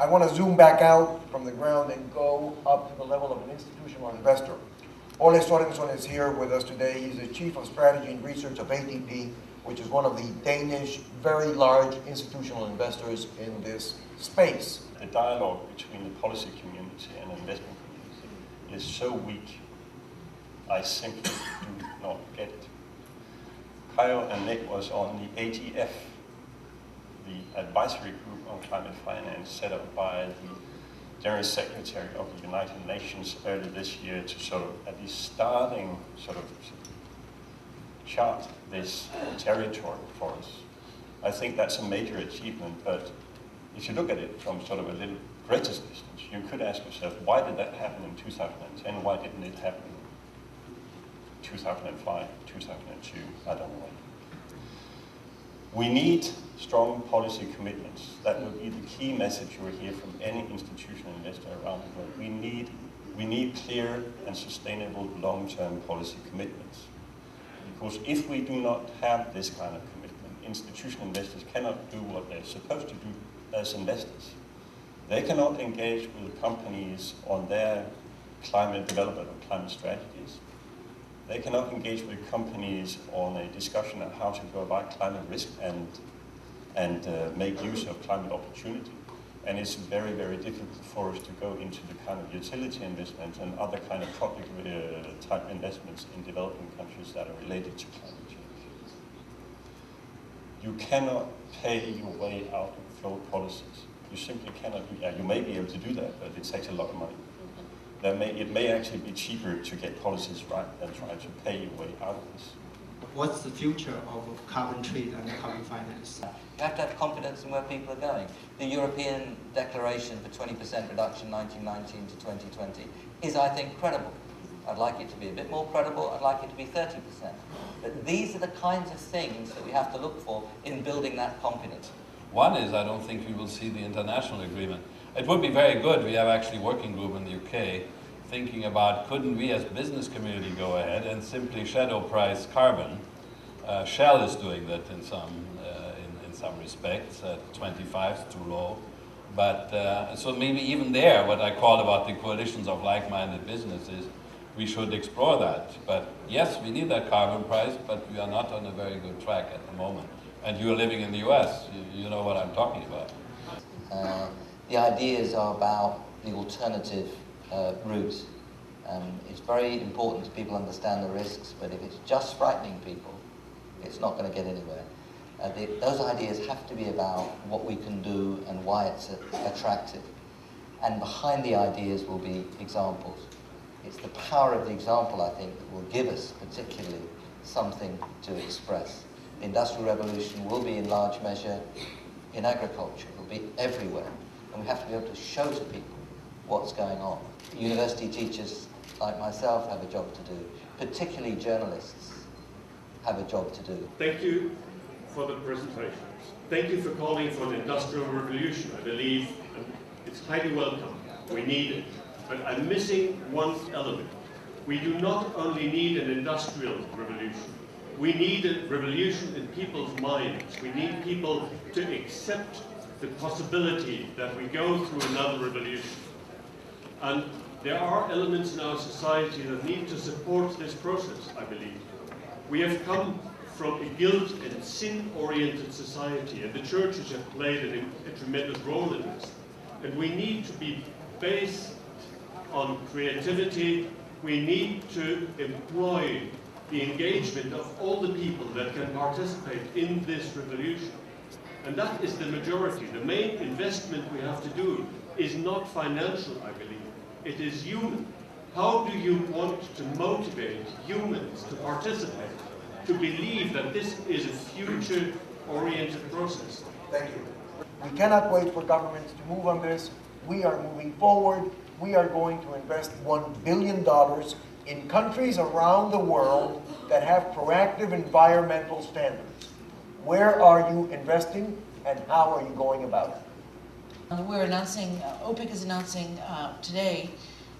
I want to zoom back out from the ground and go up to the level of an institutional investor. Ole Sorensen is here with us today. He's the Chief of Strategy and Research of ATP, which is one of the Danish, very large institutional investors in this space. The dialogue between the policy community and the investment community is so weak, I simply do not get it. Kyle and Nick was on the AGF, the advisory group on climate finance set up by the General Secretary of the United Nations earlier this year to sort of at least starting sort of chart this territory for us. I think that's a major achievement, but if you look at it from sort of a little greater distance, you could ask yourself, why did that happen in 2010? Why didn't it happen in 2005, 2002? I don't know. We need strong policy commitments. That will be the key message you will hear from any institutional investor around the world. We need clear and sustainable long-term policy commitments. Because if we do not have this kind of commitment, institutional investors cannot do what they're supposed to do as investors. They cannot engage with companies on their climate development or climate strategies. They cannot engage with companies on a discussion of how to go about climate risk and make use of climate opportunity. And it's very, very difficult for us to go into the kind of utility investments and other kind of project type investments in developing countries that are related to climate change. You cannot pay your way out of flow policies. You simply cannot do that. You may be able to do that, but it takes a lot of money. It may actually be cheaper to get policies right than trying to pay your way out of this. What's the future of carbon trade and carbon finance? You have to have confidence in where people are going. The European Declaration for 20% reduction 1919 to 2020 is, I think, credible. I'd like it to be a bit more credible. I'd like it to be 30%. But these are the kinds of things that we have to look for in building that confidence. One is, I don't think we will see the international agreement. It would be very good. We have actually a working group in the UK thinking about, couldn't we as business community go ahead and simply shadow price carbon? Shell is doing that in some respects. 25 is too low. But so maybe even there, what I call about the coalitions of like-minded businesses, we should explore that. But yes, we need that carbon price, but we are not on a very good track at the moment. And you are living in the US, you know what I'm talking about. The ideas are about the alternative routes. It's very important that people understand the risks, but if it's just frightening people, it's not going to get anywhere. Those ideas have to be about what we can do and why it's attractive. And behind the ideas will be examples. It's the power of the example, I think, that will give us particularly something to express. The Industrial Revolution will be in large measure in agriculture. It will be everywhere. And we have to be able to show to people what's going on. University teachers like myself have a job to do. Particularly journalists have a job to do. Thank you for the presentations. Thank you for calling for the Industrial Revolution. I believe it's highly welcome. We need it. But I'm missing one element. We do not only need an industrial revolution. We need a revolution in people's minds. We need people to accept the possibility that we go through another revolution. And there are elements in our society that need to support this process, I believe. We have come from a guilt and sin-oriented society, and the churches have played a tremendous role in this. And we need to be based on creativity. We need to employ the engagement of all the people that can participate in this revolution. And that is the majority. The main investment we have to do is not financial, I believe. It is human. How do you want to motivate humans to participate, to believe that this is a future-oriented process? Thank you. We cannot wait for governments to move on this. We are moving forward. We are going to invest $1 billion in countries around the world that have proactive environmental standards. Where are you investing and how are you going about it? We're announcing, OPIC is announcing today,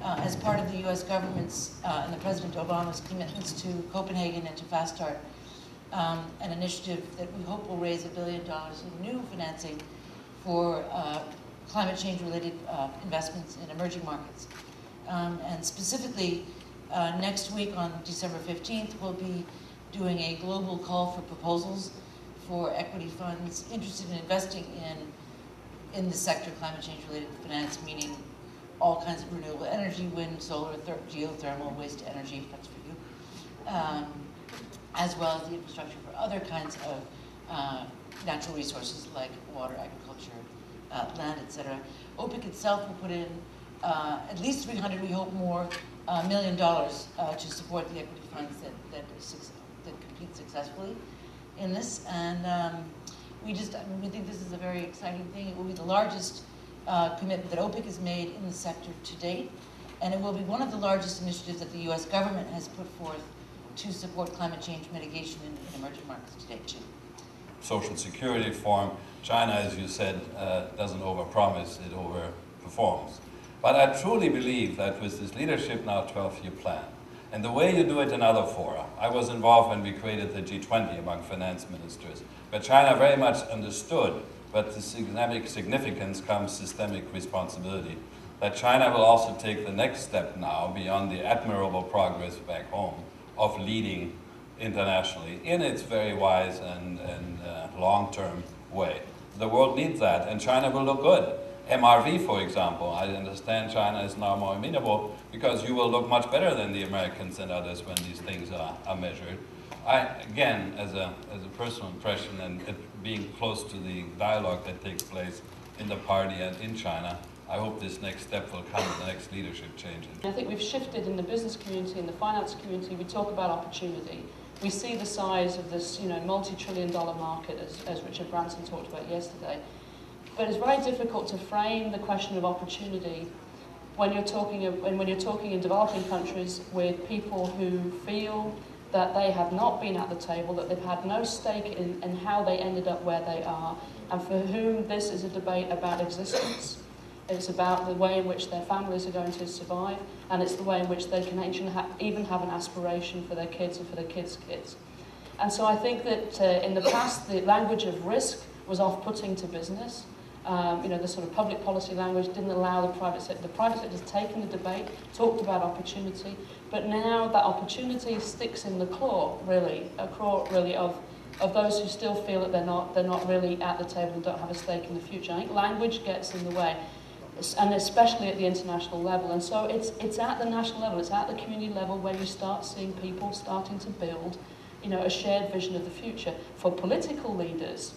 as part of the US government's and President Obama's commitments to Copenhagen and to Fast Start, an initiative that we hope will raise $1 billion in new financing for climate change-related investments in emerging markets. And specifically, next week on December 15th, we'll be doing a global call for proposals for equity funds interested in investing in the sector climate change-related finance, meaning all kinds of renewable energy, wind, solar, geothermal, waste energy, that's for you, as well as the infrastructure for other kinds of natural resources like water, agriculture, land, etc. OPIC itself will put in at least 300, we hope more, $1 million to support the equity funds that compete successfully in this. And we think this is a very exciting thing. It will be the largest commitment that OPIC has made in the sector to date, and it will be one of the largest initiatives that the U.S. government has put forth to support climate change mitigation in emerging markets to date too. Social security reform, China, as you said, doesn't overpromise, it overperforms. But I truly believe that with this Leadership Now 12-year plan, and the way you do it in other fora, I was involved when we created the G20 among finance ministers, but China very much understood, but the systemic significance comes systemic responsibility. That China will also take the next step now beyond the admirable progress back home of leading internationally in its very wise and long-term way. The world needs that, and China will look good. MRV, for example, I understand China is now more amenable because you will look much better than the Americans and others when these things are measured. Again, as a personal impression and being close to the dialogue that takes place in the party and in China, I hope this next step will come with the next leadership change. I think we've shifted in the business community, in the finance community, we talk about opportunity. We see the size of this, multi-trillion-dollar market, as Richard Branson talked about yesterday. But it's very difficult to frame the question of opportunity when you're talking in developing countries with people who feel that they have not been at the table, that they've had no stake in how they ended up where they are, and for whom this is a debate about existence. It's about the way in which their families are going to survive, and it's the way in which they can even have an aspiration for their kids and for their kids' kids. And so I think that in the past, the language of risk was off-putting to business. The sort of public policy language didn't allow the private sector. The private sector's taken the debate, talked about opportunity, but now that opportunity sticks in the claw, really, of those who still feel that they're not really at the table and don't have a stake in the future. I think language gets in the way, and especially at the international level. And so it's at the national level, it's at the community level where you start seeing people starting to build, a shared vision of the future. For political leaders,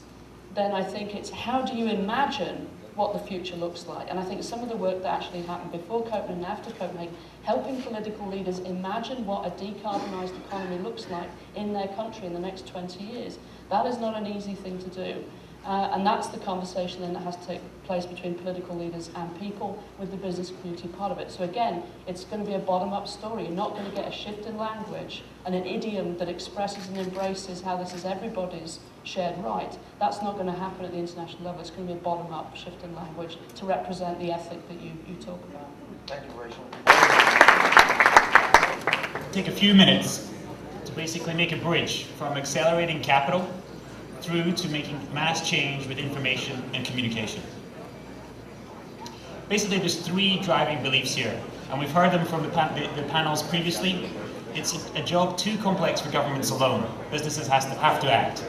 then I think it's how do you imagine what the future looks like? And I think some of the work that actually happened before Copenhagen and after Copenhagen, helping political leaders imagine what a decarbonised economy looks like in their country in the next 20 years. That is not an easy thing to do. And that's the conversation then that has to take place between political leaders and people with the business community part of it. So again, it's going to be a bottom-up story. You're not going to get a shift in language and an idiom that expresses and embraces how this is everybody's shared right. That's not going to happen at the international level. It's going to be a bottom-up shift in language to represent the ethic that you talk about. Thank you, Rachel. Take a few minutes to basically make a bridge from accelerating capital through to making mass change with information and communication. Basically, there's three driving beliefs here, and we've heard them from the panels previously. It's a job too complex for governments alone. Businesses have to act.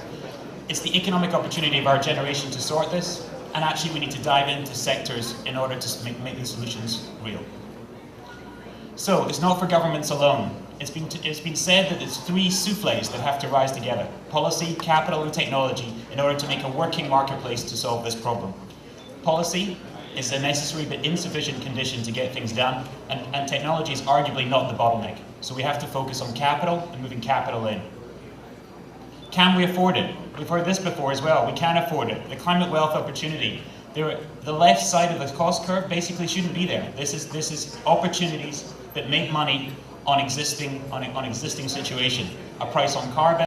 It's the economic opportunity of our generation to sort this, and actually we need to dive into sectors in order to make these solutions real. So, it's not for governments alone. It's been said that there's three souffles that have to rise together: policy, capital, and technology, in order to make a working marketplace to solve this problem. Policy is a necessary but insufficient condition to get things done, and technology is arguably not the bottleneck. So we have to focus on capital and moving capital in. Can we afford it? We've heard this before as well. We can afford it. The climate wealth opportunity. The left side of the cost curve basically shouldn't be there. This is opportunities that make money on existing situation. A price on carbon.